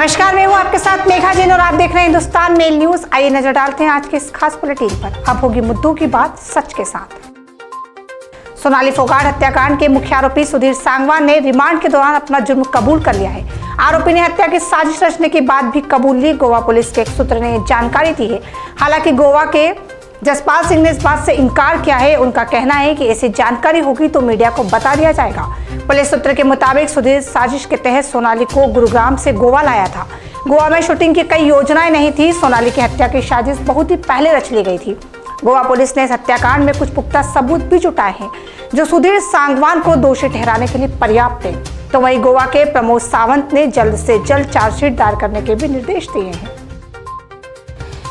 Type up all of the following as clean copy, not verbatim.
नमस्कार, मैं हूं आपके साथ मेघा जैन और आप देख रहे हैं हिंदुस्तान मेल न्यूज। आइए नजर डालते हैं आज के इस खास बुलेटिन पर। अब होगी मुद्दों की बात सच के साथ। सोनाली फोगाट हत्याकांड के मुख्य आरोपी सुधीर सांगवान ने रिमांड के दौरान अपना जुर्म कबूल कर लिया है। आरोपी ने हत्या की साजिश रचने के बाद भी कबूल ली। गोवा पुलिस के एक सूत्र ने जानकारी दी है। हालांकि गोवा के जसपाल सिंह ने इस बात से इनकार किया है। उनका कहना है कि ऐसी जानकारी होगी तो मीडिया को बता दिया जाएगा। पुलिस सूत्र के मुताबिक सुधीर साजिश के तहत सोनाली को गुरुग्राम से गोवा लाया था। गोवा में शूटिंग की कई योजनाएं नहीं थी। सोनाली की हत्या की साजिश बहुत ही पहले रच ली गई थी। गोवा पुलिस ने इस हत्याकांड में कुछ पुख्ता सबूत भी जुटाए हैं जो सुधीर सांगवान को दोषी ठहराने के लिए पर्याप्त है। तो वहीं गोवा के प्रमोद सावंत ने जल्द से जल्द चार्जशीट दायर करने के भी निर्देश दिए हैं।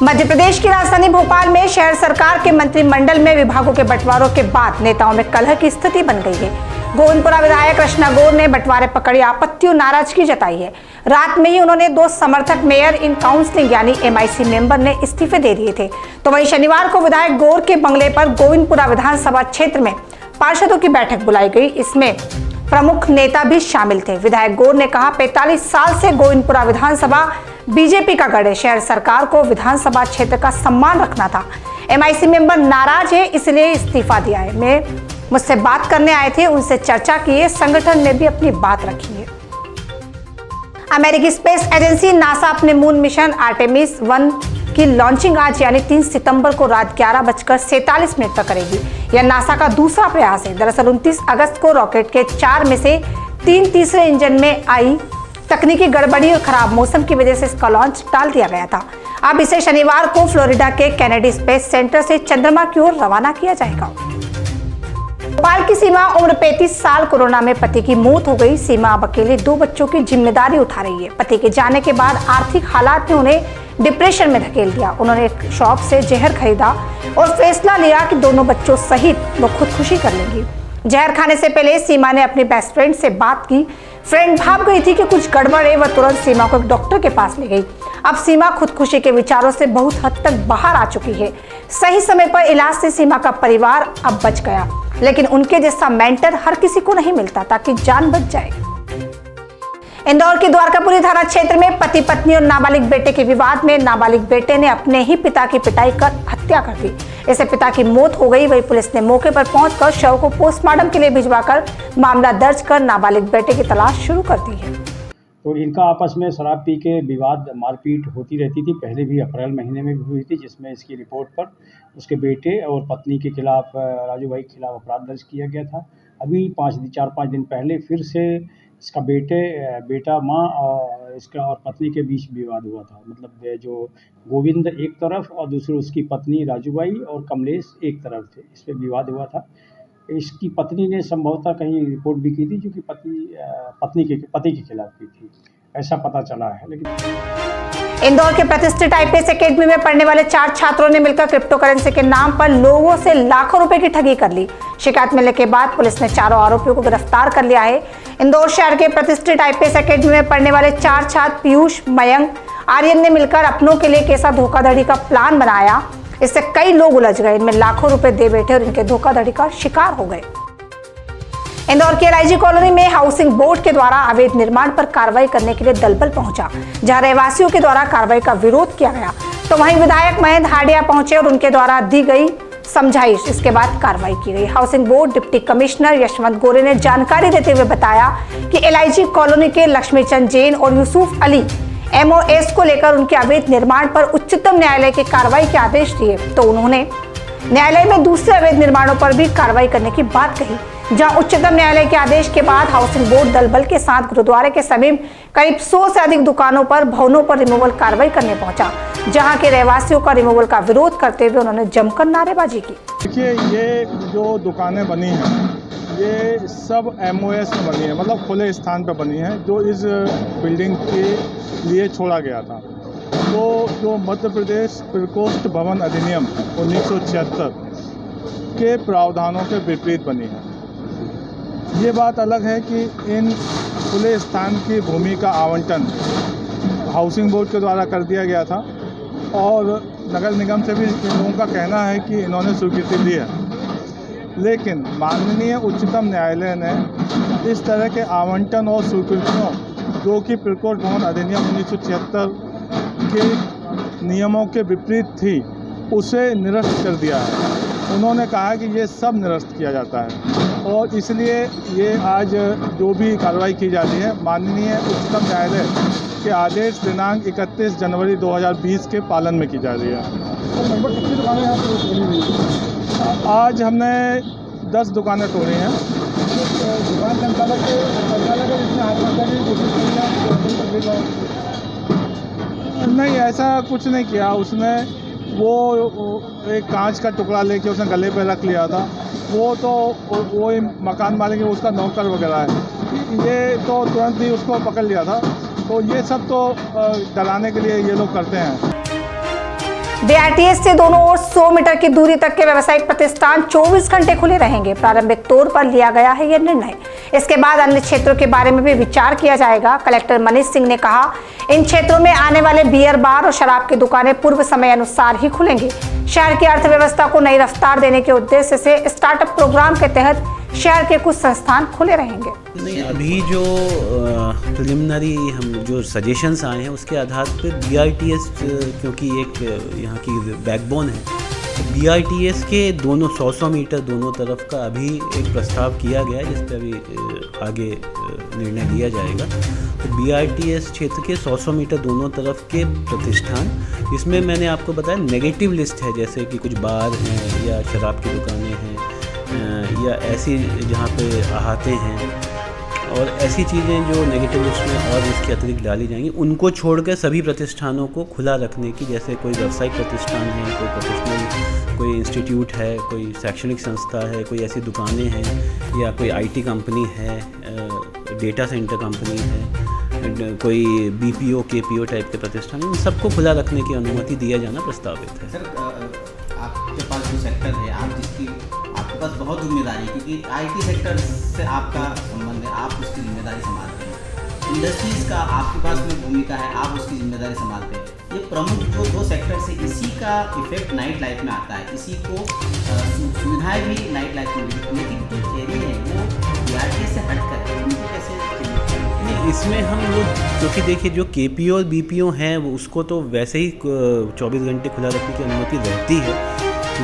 मध्य प्रदेश की राजधानी भोपाल में शहर सरकार के मंत्रिमंडल में विभागों के बंटवारों के बाद नेताओं में कलह की स्थिति बन गई है। गोविंदपुरा विधायक रचना गौर ने बंटवारे पकड़ी आपत्ति और नाराजगी जताई है। रात में ही उन्होंने 2 समर्थक मेयर इन काउंसिलिंग यानी MIC मेंबर ने इस्तीफे दे दिए थे। तो वहीं शनिवार को विधायक गौर के बंगले पर गोविंदपुरा विधानसभा क्षेत्र में पार्षदों की बैठक बुलाई गई। इसमें प्रमुख नेता भी शामिल थे। विधायक गौर ने कहा, 45 साल से गोविंदपुरा विधानसभा बीजेपी का गढ़ है। शहर सरकार को विधानसभा क्षेत्र का सम्मान रखना था। MIC मेंबर नाराज है, इसलिए इस्तीफा दिया है। मैं मुझसे बात करने आए थे, उनसे चर्चा की है, संगठन ने भी अपनी बात रखी है। अमेरिकी स्पेस एजेंसी नासा अपने मून मिशन आर्टेमिस 1 की लॉन्चिंग आज यानी 3 सितंबर को रात 11:47 पर करेगी। यह नासा का दूसरा प्रयास है। दरअसल 29 अगस्त को रॉकेट के 4 में से 3 तीसरे इंजन में आई तकनीकी गड़बड़ी और खराब मौसम की वजह से इसका लॉन्च टाल दिया गया था। अब इसे शनिवार को फ्लोरिडा के केनेडी स्पेस सेंटर से चंद्रमा की ओर रवाना किया जाएगा। भोपाल की सीमा उम्र 35 साल कोरोना में पति की मौत हो गई। सीमा अब अकेले 2 बच्चों की जिम्मेदारी उठा रही है। पति के जाने के बाद आर्थिक हालात ने उन्हें डिप्रेशन में धकेल दिया। उन्होंने एक शॉप से जहर खरीदा और फैसला लिया कि दोनों बच्चों सहित वो खुदकुशी कर लेंगी। जहर खाने से पहले सीमा ने अपनी बेस्ट फ्रेंड से बात की। फ्रेंड भाग गई थी कि कुछ गड़बड़ है। वह तुरंत सीमा को एक डॉक्टर के पास ले गई। अब सीमा खुदकुशी के विचारों से बहुत हद तक बाहर आ चुकी है। सही समय पर इलाज से सीमा का परिवार अब बच गया, लेकिन उनके जैसा मेंटर हर किसी को नहीं मिलता ताकि जान बच जाए। इंदौर के द्वारकापुरी थाना क्षेत्र में पति पत्नी और नाबालिग बेटे के विवाद में नाबालिग बेटे ने अपने ही पिता की पिटाई कर हत्या कर दी। इससे पिता की मौत हो गई। वही पुलिस ने मौके पर पहुंचकर शव को पोस्टमार्टम के लिए भिजवाकर मामला दर्ज कर नाबालिग बेटे की तलाश शुरू कर दी है। तो इनका आपस में शराब पी के विवाद मारपीट होती रहती थी। पहले भी अप्रैल महीने में भी हुई थी, जिसमें इसकी रिपोर्ट पर उसके बेटे और पत्नी के खिलाफ राजू भाई के खिलाफ अपराध दर्ज किया गया था। अभी 4-5 दिन पहले फिर से इसका बेटा माँ और इसका और पत्नी के बीच विवाद हुआ था। मतलब जो गोविंद एक तरफ और दूसरी उसकी पत्नी राजू भाई और कमलेश एक तरफ थे। इस पर विवाद हुआ था। इसकी पत्नी ने संभवतः कहीं रिपोर्ट भी की थी, जो कि पति के खिलाफ की थी, ऐसा पता चला है। लेकिन इंदौर के प्रतिष्ठित IPS एकेडमी में पढ़ने वाले 4 छात्रों ने मिलकर क्रिप्टो करेंसी के नाम पर लोगों से लाखों रुपए की ठगी कर ली। शिकायत मिलने के बाद पुलिस ने चारों आरोपियों को गिरफ्तार कर लिया है। इंदौर शहर के प्रतिष्ठित IPS एकेडमी में पढ़ने वाले 4 छात्र पीयूष, मयंक, आर्यन ने मिलकर अपनों के लिए एक ऐसा धोखाधड़ी का प्लान बनाया। इससे कई लोग उलझ गए। इनमें लाखों रुपए दे बैठे और इनके धोखाधड़ी का शिकार हो गए। इंदौर के LIG कॉलोनी में हाउसिंग बोर्ड के द्वारा अवैध निर्माण पर कार्रवाई करने के लिए दलबल पहुंचा, जहां रहवासियों के द्वारा कार्रवाई का विरोध किया गया। तो वहीं विधायक महेंद्र हाडिया पहुंचे और उनके द्वारा दी गई समझाइश। इसके बाद कार्रवाई की गई। Housing board deputy commissioner Yashwant गोरे ने जानकारी देते हुए बताया कि LIG कॉलोनी के लक्ष्मीचंद जैन और यूसुफ अली MOS को लेकर उनके अवैध निर्माण पर उच्चतम न्यायालय की कार्रवाई के आदेश दिए। तो उन्होंने न्यायालय में दूसरे अवैध निर्माणों पर भी कार्रवाई करने की बात कही, जहां उच्चतम न्यायालय के आदेश के बाद हाउसिंग बोर्ड दलबल के साथ गुरुद्वारे के समीप करीब 100 से अधिक दुकानों पर भवनों पर रिमूवल कार्रवाई करने पहुंचा, जहां के रहवासियों का रिमूवल का विरोध करते हुए उन्होंने जमकर नारेबाजी की। देखिए, ये जो दुकानें बनी हैं ये सब MOS में बनी है, मतलब खुले स्थान पर बनी है, जो इस बिल्डिंग के लिए छोड़ा गया था। तो जो मध्य प्रदेश प्रकोष्ठ भवन अधिनियम 1976 के प्रावधानों के विपरीत बनी है। ये बात अलग है कि इन खुले स्थान की भूमि का आवंटन हाउसिंग बोर्ड के द्वारा कर दिया गया था और नगर निगम से भी इन लोगों का कहना है कि इन्होंने स्वीकृति दी है। लेकिन माननीय उच्चतम न्यायालय ने इस तरह के आवंटन और स्वीकृतियों जो कि प्रकोष्ठ भवन अधिनियम 1976 के नियमों के विपरीत थी, उसे निरस्त कर दिया है। उन्होंने कहा कि ये सब निरस्त किया जाता है और इसलिए ये आज जो भी कार्रवाई की जा रही है माननीय उच्चतम न्यायालय के आदेश दिनांक 31 जनवरी 2020 के पालन में की जा रही है। आज हमने 10 दुकानें तोड़ी हैं। दुकान संचालक नहीं, ऐसा कुछ नहीं किया उसने। वो एक कांच का टुकड़ा लेके उसने गले पे रख लिया था। वो तो वो मकान मालिक है, उसका नौकर वगैरह है। ये तो तुरंत ही उसको पकड़ लिया था। तो ये सब तो डराने के लिए ये लोग करते हैं। बीआरटीएस से दोनों ओर 100 मीटर की दूरी तक के व्यावसायिक प्रतिष्ठान 24 घंटे खुले रहेंगे। प्रारंभिक तौर पर लिया गया है यह निर्णय। इसके बाद अन्य क्षेत्रों के बारे में भी विचार किया जाएगा। कलेक्टर मनीष सिंह ने कहा, इन क्षेत्रों में आने वाले बियर बार और शराब की दुकानें पूर्व समय अनुसार ही खुलेंगी। शहर की अर्थव्यवस्था को नई रफ्तार देने के उद्देश्य से स्टार्टअप प्रोग्राम के तहत शहर के कुछ संस्थान खुले रहेंगे। नहीं, अभी जो प्रिलिमिनरी हम जो सजेशंस आए हैं उसके आधार पर बीआरटीएस, क्योंकि एक यहाँ की बैकबोन है, बीआरटीएस के दोनों 100 मीटर दोनों तरफ का अभी एक प्रस्ताव किया गया है, जिस पर अभी आगे निर्णय लिया जाएगा। तो बीआरटीएस क्षेत्र के 100 मीटर दोनों तरफ के प्रतिष्ठान, इसमें मैंने आपको बताया नेगेटिव लिस्ट है, जैसे कि कुछ बार हैं या शराब की दुकानें हैं या ऐसी जहाँ पे अहाते हैं और ऐसी चीज़ें जो नेगेटिव लिस्ट में और इसके अतिरिक्त डाली जाएंगी, उनको छोड़कर सभी प्रतिष्ठानों को खुला रखने की, जैसे कोई व्यावसायिक प्रतिष्ठान है, कोई प्रोफेशनल कोई इंस्टीट्यूट है, कोई शैक्षणिक संस्था है, कोई ऐसी दुकानें हैं या कोई आईटी कंपनी है, डेटा सेंटर कंपनी है, कोई बीपीओ केपीओ टाइप के प्रतिष्ठान, इन सबको खुला रखने की अनुमति दिया जाना प्रस्तावित है। सर, आपके पास जो सेक्टर है, आपके पास बहुत जिम्मेदारी है, क्योंकि आईटी सेक्टर से आपका संबंध है, आप उसकी जिम्मेदारी संभालते हैं। इंडस्ट्रीज़ का आपके पास में भूमिका है, आप उसकी जिम्मेदारी संभालते हैं। ये प्रमुख जो 2 सेक्टर से, इसी का इफेक्ट नाइट लाइफ में आता है, इसी को सुविधाएं भी नाइट लाइफ में मिलती, लेकिन जो एरिया है वो बीआरटीएस से हट कर है, उनको कैसे? इसमें हम वो, क्योंकि देखिए जो केपीओ और बीपीओ हैं वो उसको तो वैसे ही 24 घंटे खुला रखने की अनुमति रहती है,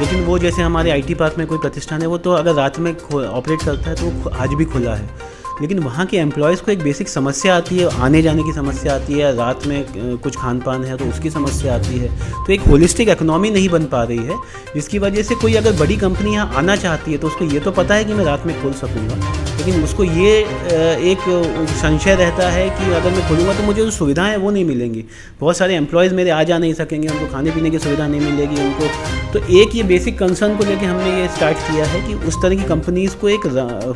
लेकिन वो जैसे हमारे आईटी पार्क में कोई प्रतिष्ठान है, वो तो अगर रात में ऑपरेट करता है तो वो आज भी खुला है। लेकिन वहाँ के एम्प्लॉयज़ को एक बेसिक समस्या आती है, आने जाने की समस्या आती है, रात में कुछ खान पान है तो उसकी समस्या आती है। तो एक होलिस्टिक इकोनॉमी नहीं बन पा रही है, जिसकी वजह से कोई अगर बड़ी कंपनी यहाँ आना चाहती है तो उसको ये तो पता है कि मैं रात में खोल सकूँगा, लेकिन उसको ये एक संशय रहता है कि अगर मैं खोलूँगा तो मुझे जो सुविधाएं हैं वो नहीं मिलेंगी। बहुत सारे एम्प्लॉयज़ मेरे आ जा नहीं सकेंगे, उनको खाने पीने की सुविधा नहीं मिलेगी उनको। तो एक ये बेसिक कंसर्न को लेकर हमने ये स्टार्ट किया है कि उस तरह की कंपनीज़ को एक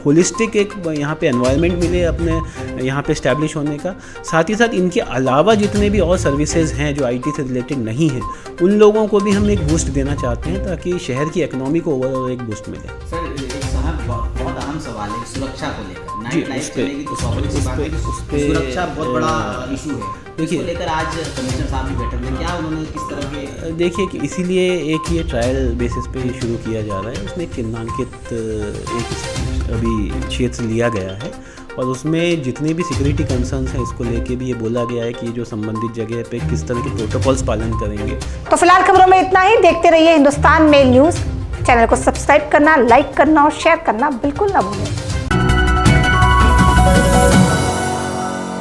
होलिस्टिक एक यहाँ पे एनवायरनमेंट मिले अपने यहाँ पे इस्टेब्लिश होने का। साथ ही साथ इनके अलावा जितने भी और सर्विसेज हैं जो आईटी से रिलेटेड नहीं हैं, उन लोगों को भी हम एक बूस्ट देना चाहते हैं ताकि शहर की इकोनॉमी को ओवरऑल एक बूस्ट मिले। सर, एक साहब बहुत अहम सवाल है सुरक्षा को लेकर। नाइट लाइफ चलेगी तो सुरक्षा बहुत बड़ा इशू है। देखिए, लेकर आज कमिश्नर साहब भी बैठे हुए, क्या उन्होंने किस तरह के? देखिए कि इसीलिए एक ये ट्रायल बेसिस पे ही शुरू किया जा रहा है। उसमें एक चिन्हांकित एक अभी क्षेत्र लिया गया है और उसमें जितने भी सिक्योरिटी कंसर्न्स हैं इसको लेके भी ये बोला गया है कि जो संबंधित जगह पे किस तरह के प्रोटोकॉल्स पालन करेंगे। तो फिलहाल खबरों में इतना ही। देखते रहिए हिंदुस्तान मेल न्यूज़। चैनल को सब्सक्राइब करना, लाइक करना और शेयर करना बिल्कुल ना भूलें।